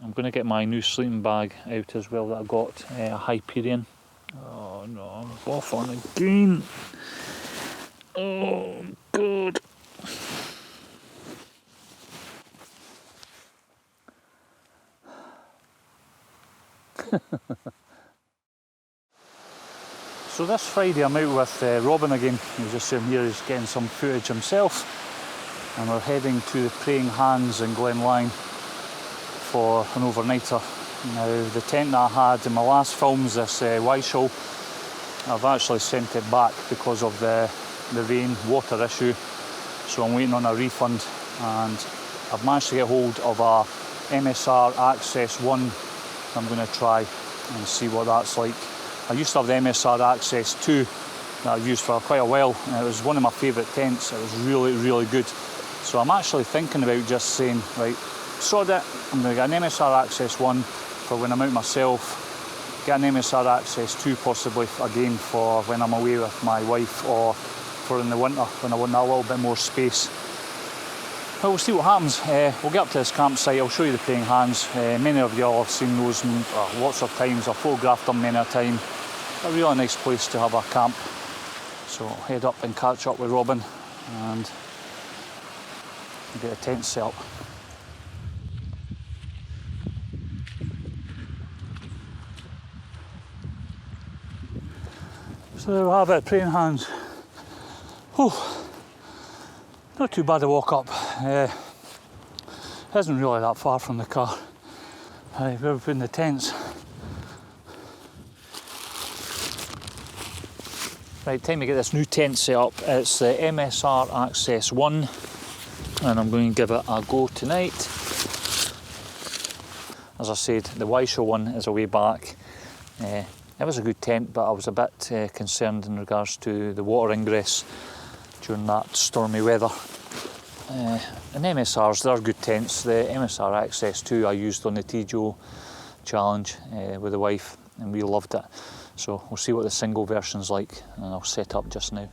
I'm going to get my new sleeping bag out as well that I got, a Hyperion. Oh no, I'm off on again. Oh God. So this Friday I'm out with Robin again. He's just sitting here, he's getting some footage himself. And we're heading to the Praying Hands in Glen Lyon for an overnighter. Now the tent that I had in my last films, this Weishall, I've actually sent it back because of the rain water issue. So I'm waiting on a refund, and I've managed to get hold of a MSR Access One. I'm going to try and see what that's like. I used to have the MSR Access 2 that I've used for quite a while, and it was one of my favourite tents. It was really, really good. So I'm actually thinking about just saying, right, sod it, I'm going to get an MSR Access 1 for when I'm out myself, get an MSR Access 2 possibly again for when I'm away with my wife, or for in the winter when I want a little bit more space. Well, we'll see what happens. We'll get up to this campsite, I'll show you the Praying Hands. Many of you all have seen those lots of times, I've photographed them many a time. A really nice place to have a camp. So I'll head up and catch up with Robin and get a tent set up. So there we have it, Praying Hands. Oh, not too bad a walk up. It isn't really that far from the car. We're putting the tents. Right, time to get this new tent set up. It's the MSR Access One, and I'm going to give it a go tonight. As I said, the Weishall one is a way back. It was a good tent, but I was a bit concerned in regards to the water ingress during that stormy weather. And MSRs, they're good tents. The MSR Access 2 I used on the TJO challenge with the wife, and we loved it. So we'll see what the single version's like, and I'll set up just now.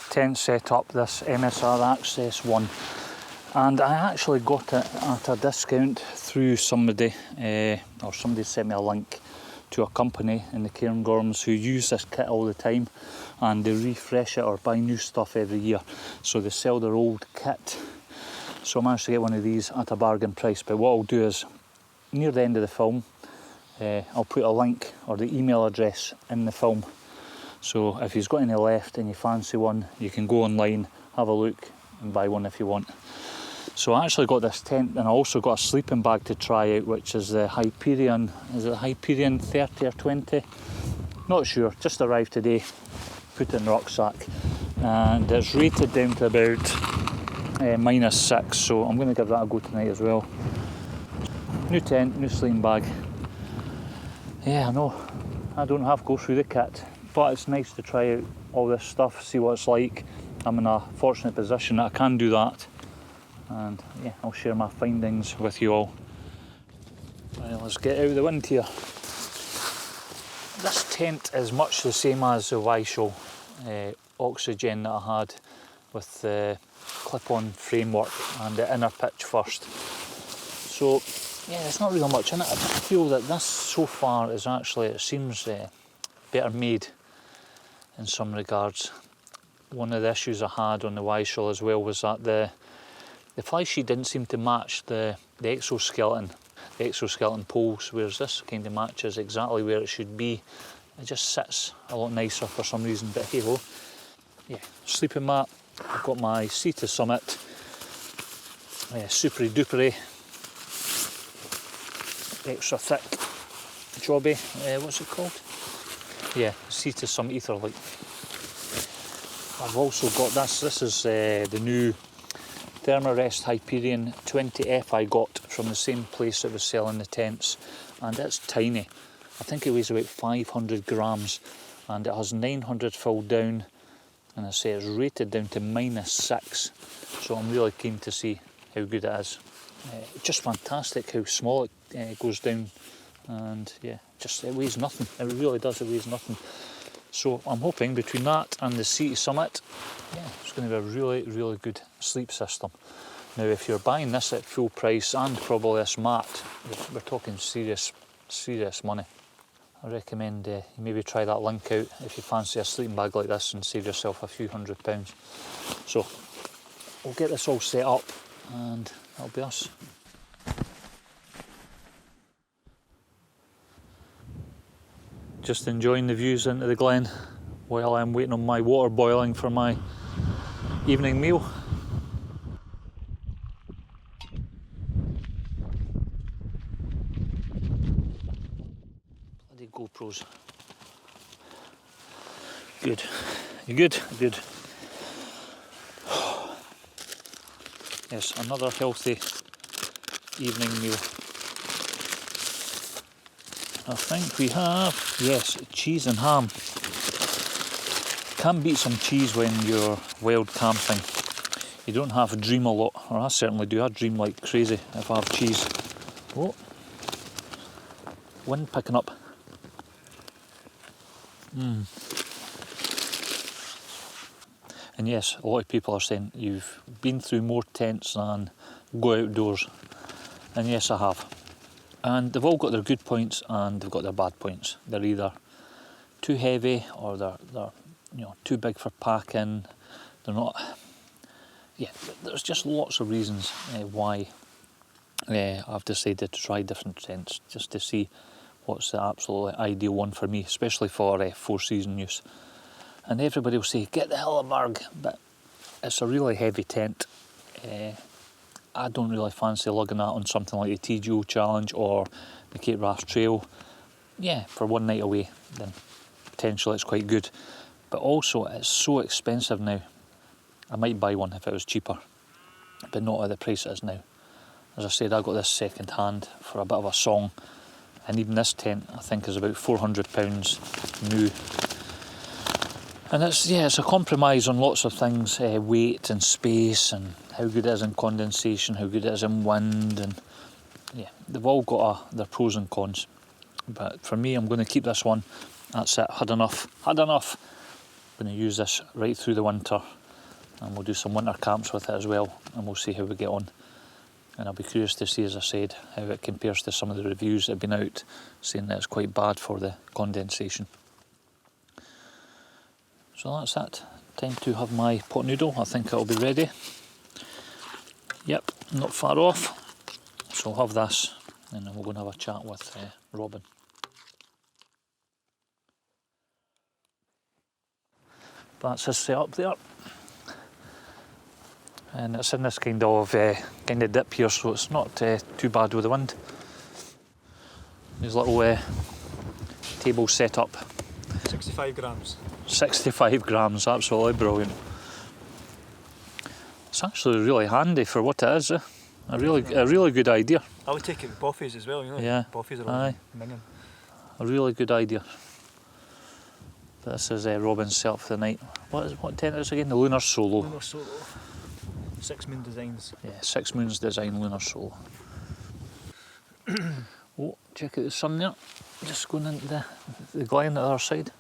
Tent set up, this MSR Access One, and I actually got it at a discount through somebody, or somebody sent me a link to a company in the Cairngorms who use this kit all the time, and they refresh it or buy new stuff every year, so they sell their old kit. So I managed to get one of these at a bargain price. But what I'll do is, near the end of the film, I'll put a link or the email address in the film. So if you've got any left and you fancy one, you can go online, have a look and buy one if you want. So I actually got this tent, and I also got a sleeping bag to try out, which is the Hyperion, is it Hyperion 30 or 20? Not sure, just arrived today, put it in the rucksack, and it's rated down to about -6, so I'm going to give that a go tonight as well. New tent, new sleeping bag. Yeah, I know, I don't have to go through the kit, but it's nice to try out all this stuff, see what it's like. I'm in a fortunate position that I can do that, and yeah, I'll share my findings with you all. Right, let's get out of the wind here. This tent is much the same as the Weishall Oxygen that I had with the clip-on framework and the inner pitch first. So yeah, there's not really much in it. I feel that this so far is actually, it seems better made in some regards. One of the issues I had on the Weishall as well was that the fly sheet didn't seem to match the exoskeleton poles, whereas this kind of matches exactly where it should be. It just sits a lot nicer for some reason, but hey ho. Yeah, sleeping mat, I've got my Sea to Summit, supery dupery, extra thick jobby, what's it called? Yeah, Sea to Summit Etherlight. I've also got this is the new Thermarest Hyperion 20F I got from the same place that was selling the tents, and it's tiny. I think it weighs about 500 grams, and it has 900 filled down, and I say it's rated down to -6, so I'm really keen to see how good it is. Just fantastic how small it goes down, and yeah, just it weighs nothing. It really does, it weighs nothing. So I'm hoping between that and the Sea Summit, yeah, it's going to be a really, really good sleep system. Now, if you're buying this at full price and probably this mat, we're talking serious money. I recommend you maybe try that link out if you fancy a sleeping bag like this and save yourself a few £100. So we'll get this all set up and that'll be us. Just enjoying the views into the glen while I'm waiting on my water boiling for my evening meal. Bloody GoPros. Good. You good? Good. Yes, another healthy evening meal. I think we have, yes, cheese and ham. Can't beat some cheese when you're wild camping. You don't have to dream a lot, or I certainly do. I dream like crazy if I have cheese. Oh, wind picking up. And yes, a lot of people are saying you've been through more tents than go outdoors. And yes, I have. And they've all got their good points and they've got their bad points. They're either too heavy or they're too big for packing. They're not. Yeah, there's just lots of reasons why I've decided to try different tents, just to see what's the absolutely ideal one for me, especially for 4-season use. And everybody will say, get the Hilleberg, but it's a really heavy tent. I don't really fancy lugging that on something like the TGO Challenge or the Cape Wrath Trail. Yeah, for one night away, then potentially it's quite good. But also, it's so expensive now. I might buy one if it was cheaper, but not at the price it is now. As I said, I got this second hand for a bit of a song, and even this tent I think is about £400 new. And it's a compromise on lots of things, weight and space and how good it is in condensation, how good it is in wind, and yeah, they've all got their pros and cons. But for me, I'm going to keep this one. That's it, had enough. I'm going to use this right through the winter, and we'll do some winter camps with it as well, and we'll see how we get on. And I'll be curious to see, as I said, how it compares to some of the reviews that have been out, saying that it's quite bad for the condensation. So that's it. Time to have my pot noodle. I think it'll be ready. Yep, not far off. So I'll have this, and then we'll go and have a chat with Robin. That's his setup there. And it's in this kind of dip here, so it's not too bad with the wind. These little table set up. 65 grams. 65 grams, absolutely brilliant. It's actually really handy for what it is. A really good idea. I would take it with boffies as well, you know. Yeah. Boffies are all minging. A really good idea. But this is Robin's setup for the night. What tent is it again? The Lunar Solo. Lunar Solo. 6 Moon Designs. Yeah, 6 Moons Design Lunar Solo. Oh, check out the sun there. Just going into the glen at the other side.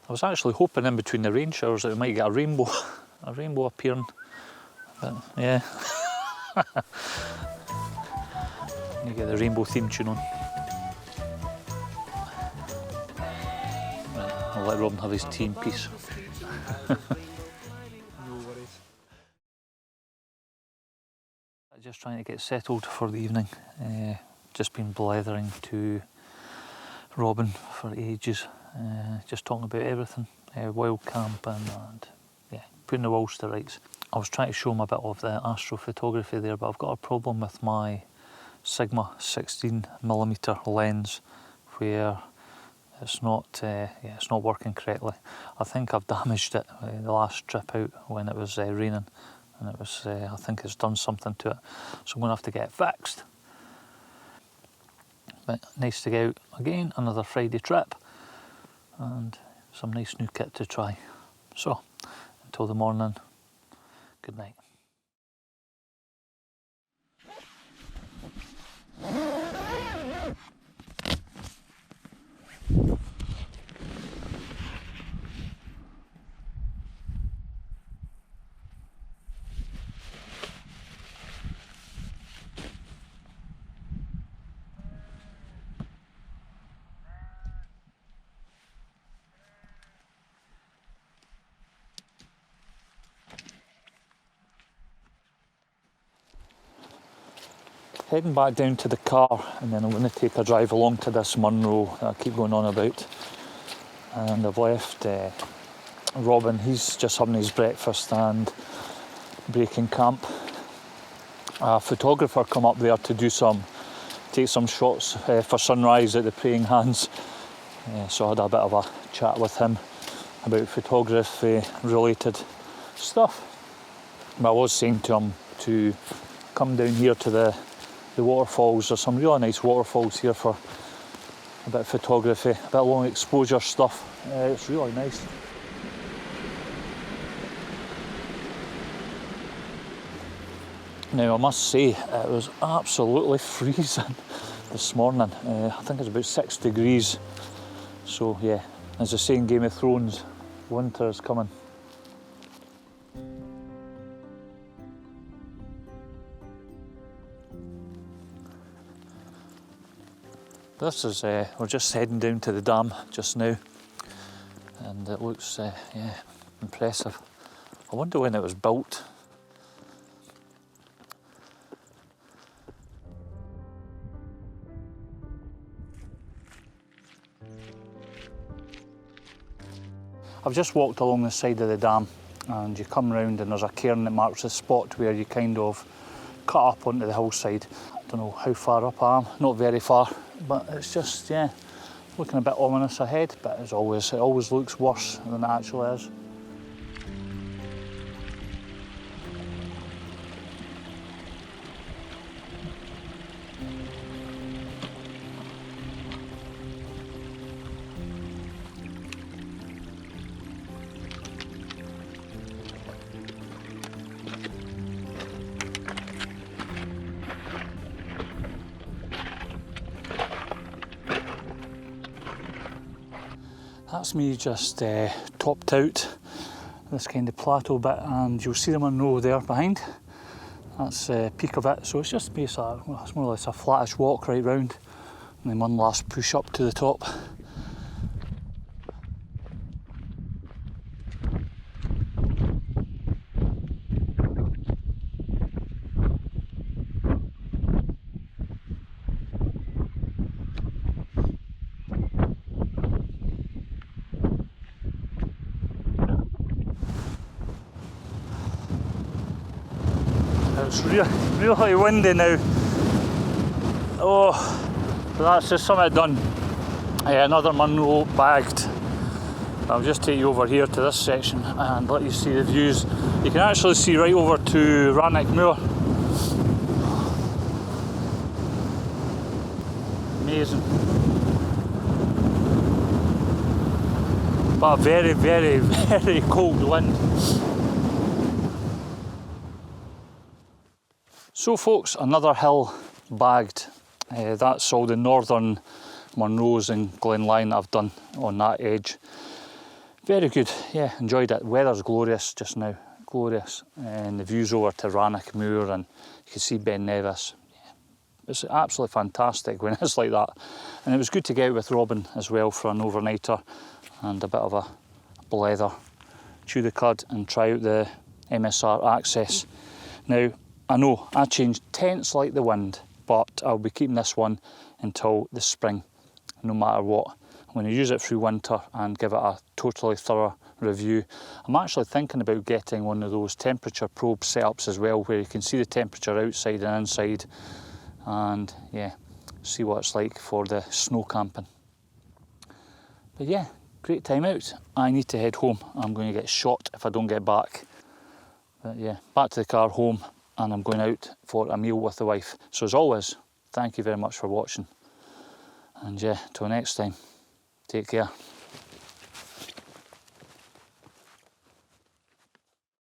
I was actually hoping in between the rain showers that we might get a rainbow appearing. But yeah. You get the rainbow theme tune on. Right, I'll let Robin have his tea in peace. No worries. Just trying to get settled for the evening. Just been blethering to Robin for ages. Just talking about everything, wild camping and yeah, putting the walls to rights. I was trying to show him a bit of the astrophotography there, but I've got a problem with my Sigma 16mm lens where it's not it's not working correctly. I think I've damaged it the last trip out when it was raining, and it was I think it's done something to it, so I'm going to have to get it fixed. But nice to get out again, another Friday trip, and some nice new kit to try. So until the morning, good night. Heading back down to the car, and then I'm going to take a drive along to this Munro that I keep going on about. And I've left Robin, he's just having his breakfast and breaking camp. A photographer come up there to take some shots for sunrise at the Praying Hands. So I had a bit of a chat with him about photography related stuff. But I was saying to him to come down here to the waterfalls. There's some really nice waterfalls here for a bit of photography, a bit of long exposure stuff. It's really nice. Now I must say it was absolutely freezing this morning. I think it's about 6 degrees. So yeah, as they say in Game of Thrones, winter is coming. This is, we're just heading down to the dam just now, and it looks, yeah, impressive. I wonder when it was built. I've just walked along the side of the dam, and you come round and there's a cairn that marks the spot where you kind of cut up onto the hillside. I don't know how far up I am, not very far, but it's just, yeah, looking a bit ominous ahead, but as always, it always looks worse than it actually is. That's me just topped out this kind of plateau bit, and you'll see the Munro there behind. That's the peak of it, so it's just basically, well, it's more or less a flattish walk right round, and then one last push up to the top. It's really windy now. Oh, but that's just something done. Another Munro bagged. I'll just take you over here to this section and let you see the views. You can actually see right over to Rannoch Moor. Amazing. But a very, very, very cold wind. So folks, another hill bagged. That's all the northern Munros and Glen Lyon I've done on that edge. Very good, yeah, enjoyed it. Weather's glorious just now, glorious. And the views over to Rannoch Moor, and you can see Ben Nevis. Yeah, it's absolutely fantastic when it's like that. And it was good to get out with Robin as well for an overnighter and a bit of a blether. Chew the cud and try out the MSR Access. Now, I know I changed tents like the wind, but I'll be keeping this one until the spring, no matter what. I'm going to use it through winter and give it a totally thorough review. I'm actually thinking about getting one of those temperature probe setups as well, where you can see the temperature outside and inside, and yeah, see what it's like for the snow camping. But yeah, great time out. I need to head home. I'm going to get shot if I don't get back. But yeah, back to the car, home, and I'm going out for a meal with the wife. So as always, thank you very much for watching. And yeah, till next time, take care.